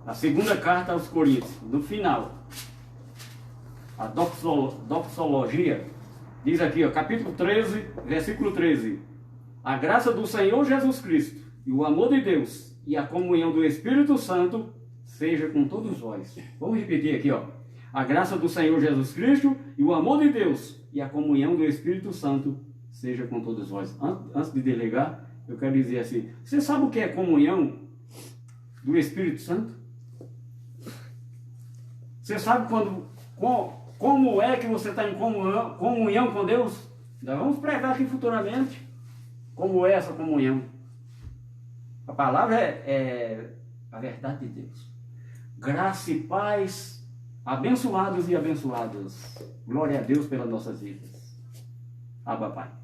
A segunda carta aos Coríntios, no final. A doxologia diz aqui, ó, capítulo 13, versículo 13. A graça do Senhor Jesus Cristo e o amor de Deus e a comunhão do Espírito Santo seja com todos vós. Vamos repetir aqui, ó. A graça do Senhor Jesus Cristo e o amor de Deus e a comunhão do Espírito Santo seja com todos vós. Antes de delegar, eu quero dizer assim, você sabe o que é comunhão do Espírito Santo? Você sabe como é que você está em comunhão com Deus? Nós vamos pregar aqui futuramente como é essa comunhão. A palavra é a verdade de Deus. Graça e paz, abençoados e abençoadas. Glória a Deus pelas nossas vidas. Abba, Pai.